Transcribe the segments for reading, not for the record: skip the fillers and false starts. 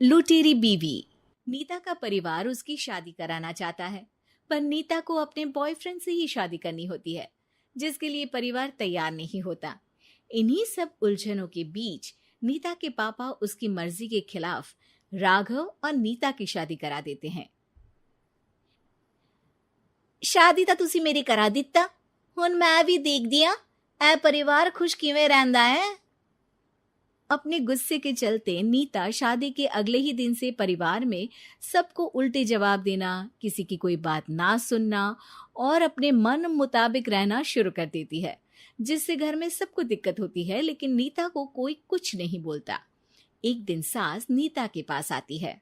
लुटेरी बीवी। नीता का परिवार उसकी शादी कराना चाहता है, पर नीता को अपने बॉयफ्रेंड से ही शादी करनी होती है, जिसके लिए परिवार तैयार नहीं होता। इन्हीं सब उलझनों के बीच नीता के पापा उसकी मर्जी के खिलाफ राघव और नीता की शादी करा देते हैं। शादी ਤਾਂ ਤੁਸੀਂ ਮੇਰੀ ਕਰਾ ਦਿੱਤਾ, ਹੁਣ मैं भी देख दिया ए परिवार खुश किवें रहंदा है। अपने गुस्से के चलते नीता शादी के अगले ही दिन से परिवार में सबको उल्टे जवाब देना, किसी की कोई बात ना सुनना और अपने मन मुताबिक रहना शुरू कर देती है, जिससे घर में सबको दिक्कत होती है, लेकिन नीता को कोई कुछ नहीं बोलता। एक दिन सास नीता के पास आती है।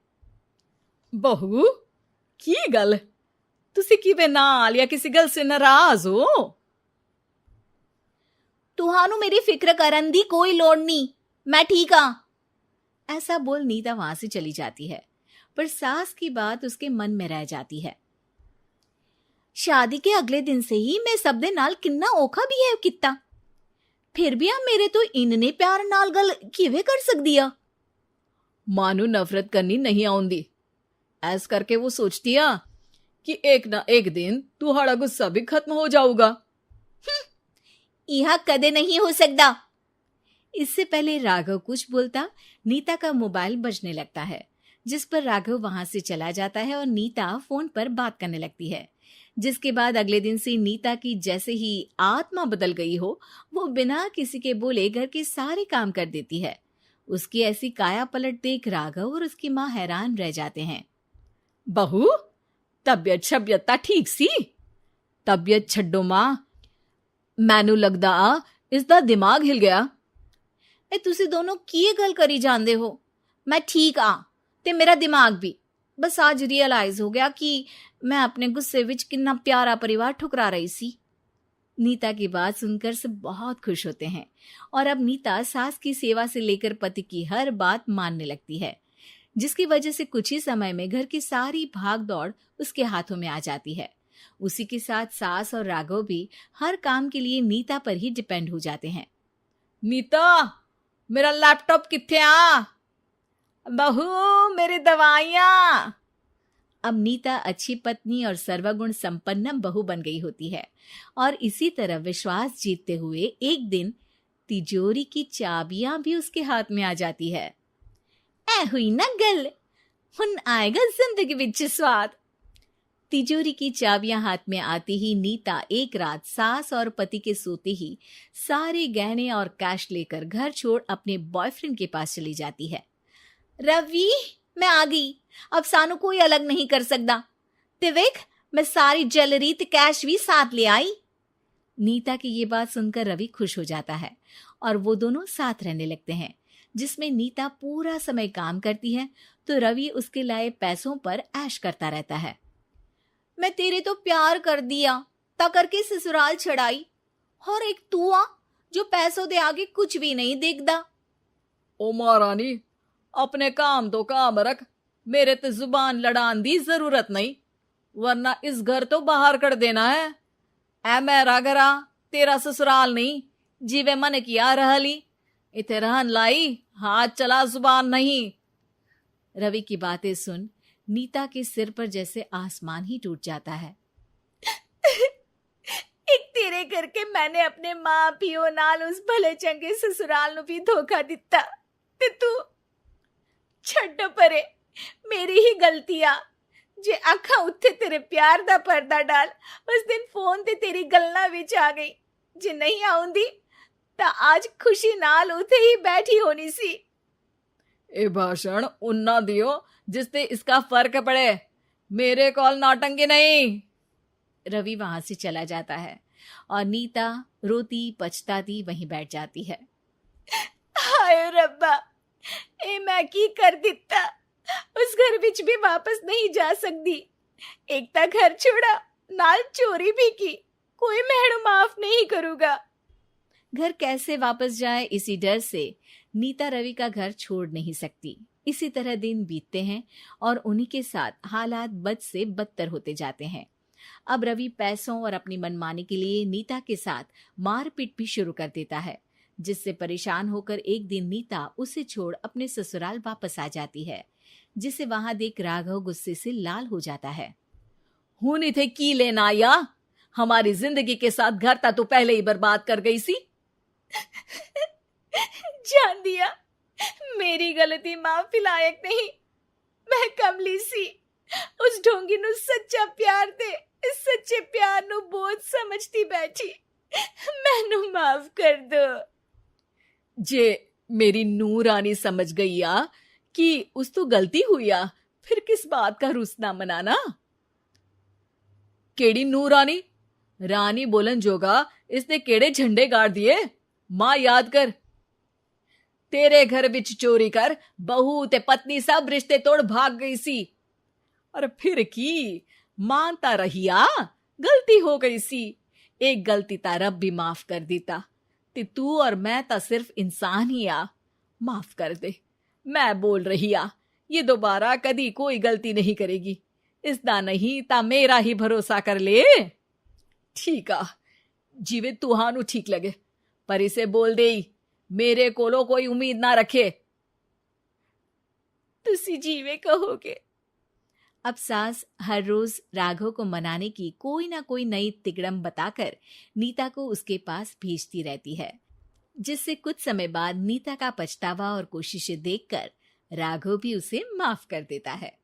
बहू की गल, तुसी किवें नाल या किसी गल से नाराज हो? तुहानू मेरी फिक्र करन दी कोई लोड़ नहीं, मैं ठीक हाँ। ऐसा बोल नीता वहां से चली जाती है, पर सास की बात उसके मन में रह जाती है। शादी के अगले दिन से ही मैं सब दे नाल किन्ना औखा बिहेव किता, फिर भी आ मेरे तो इन्ने प्यार नाल गल किवें कर सकदी आ। मां नू नफरत करनी नहीं आउंदी, ऐस करके वो सोचती आ कि एक ना एक दिन तुहाड़ा गुस्सा भी खत्म हो जाऊगा। यह कदे नहीं हो सकता। इससे पहले राघव कुछ बोलता, नीता का मोबाइल बजने लगता है, जिस पर राघव वहां से चला जाता है और नीता फोन पर बात करने लगती है। जिसके बाद अगले दिन से नीता की जैसे ही आत्मा बदल गई हो, वो बिना किसी के बोले घर के सारे काम कर देती है। उसकी ऐसी काया पलट देख राघव और उसकी माँ हैरान रह जाते हैं। बहू तबियत शबियत ता ठीक सी? तबियत छड्डो मां, मैनू लगदा इसदा दिमाग हिल गया। तुसी दोनों की गल करी जांदे हो? मैं ठीक आ ते मेरा दिमाग भी। बस आज रियलाइज हो गया कि मैं अपने गुस्से विच कितना प्यारा परिवार ठुकरा रही सी। नीता की बात सुनकर सब बहुत खुश होते हैं और अब नीता सास की सेवा से लेकर पति की हर बात मानने लगती है, जिसकी वजह से कुछ ही समय में घर की सारी भाग दौड़ उसके हाथों में आ जाती है। उसी के साथ सास और राघव भी हर काम के लिए नीता पर ही डिपेंड हो जाते हैं। नीता मेरा लैपटॉप किथे आ? बहू मेरी दवाइयां। अब नीता अच्छी पत्नी और सर्वगुण संपन्न बहू बन गई होती है और इसी तरह विश्वास जीतते हुए एक दिन तिजोरी की चाबियां भी उसके हाथ में आ जाती है। ऐ हुई ना गल, हुन आएगा जिंदगी विच स्वाद। तिजोरी की चाबियां हाथ में आती ही नीता एक रात सास और पति के सोते ही सारे गहने और कैश लेकर घर छोड़ अपने बॉयफ्रेंड के पास चली जाती है। रवि मैं आ गई, अब सानू कोई अलग नहीं कर सकता। ते वेख मैं सारी ज्वेलरी ते कैश भी साथ ले आई। नीता की ये बात सुनकर रवि खुश हो जाता है और वो दोनों साथ रहने लगते हैं, जिसमें नीता पूरा समय काम करती है तो रवि उसके लाए पैसों पर ऐश करता रहता है। मैं तेरे तो प्यार कर दिया ता करके ससुराल छड़ाई, और एक तू आ जो पैसों दे आगे कुछ भी नहीं देखदा। ओ महारानी अपने काम तो काम रख, मेरे ते जुबान लड़ान दी जरूरत नहीं, वरना इस घर तो बाहर कर देना है। ऐ मेरा घरा तेरा ससुराल नहीं, जीवे मन किया रहली इथे रहन लाई, हाथ चला जुबान नहीं। रवि की बातें सुन नीता के सिर पर जैसे आसमान ही टूट जाता है। एक तेरे करके मैंने अपने मां पियो नाल उस भले चंगे ससुराल नु भी धोखा दिता ते तू छड्ड परे, मेरी ही गलती आ जे अखा उत्थे तेरे प्यार दा पर्दा डाल उस दिन फोन ते तेरी गल्ला विच आ गई। जे नहीं आउंदी ता आज खुशी नाल उथे ही बैठी होनी सी। ए भाषण उन्ना दियो जिससे इसका फर्क पड़े, मेरे कॉल नौटंकी नहीं। रवि वहां से चला जाता है और नीता रोती पछताती वहीं बैठ जाती है। हाय रब्बा, ए मैं की कर दिता, उस घर विच भी वापस नहीं जा सकती। एक ता घर छोड़ा, नाल चोरी भी की, कोई मेहणु माफ नहीं करूंगा। घर कैसे वापस जाए इसी डर से नीता रवि का घर छोड़ नहीं सकती। इसी तरह दिन बीतते हैं और उन्हीं के साथ हालात बद से बदतर होते जाते हैं। अब रवि पैसों और अपनी मनमानी के लिए नीता के साथ मारपीट भी शुरू कर देता है, जिससे परेशान होकर एक दिन नीता उसे छोड़ अपने ससुराल वापस आ जाती है। जिसे वहां देख राघव गुस्से से लाल हो जाता है। हूं थे की लेना या हमारी जिंदगी के साथ घर ता तो पहले ही बर्बाद कर गई सी। जान दिया, मेरी गलती माफी लायक नहीं। मैं कमली सी उस ढोंगी नु सच्चा प्यार दे इस सच्चे प्यार नु बोझ समझती बैठी। मैनू माफ कर दो। जे मेरी नूर रानी समझ गई आ कि उस तो गलती हुई आ, फिर किस बात का रुसना मनाना। केड़ी नूर रानी? रानी बोलन जोगा इसने केड़े झंडे गाड़ दिए? मां याद कर, तेरे घर बिच चोरी कर बहू ते पत्नी सब रिश्ते तोड़ भाग गई सी। और फिर की मानता रहिया, गलती हो गई सी। एक गलती ता रब भी माफ कर देता ते तू और मैं ता सिर्फ इंसान ही आ। माफ कर दे, मैं बोल रही आ ये दोबारा कदी कोई गलती नहीं करेगी। इसदा नहीं ता मेरा ही भरोसा कर ले। ठीक आ, जिवे तुहानू ठीक लगे, पर इसे बोल दे मेरे कोलो कोई उम्मीद ना रखे। तुसी जीवे कहोगे। अब सास हर रोज राघव को मनाने की कोई ना कोई नई तिकड़म बताकर नीता को उसके पास भेजती रहती है, जिससे कुछ समय बाद नीता का पछतावा और कोशिशें देखकर राघव भी उसे माफ कर देता है।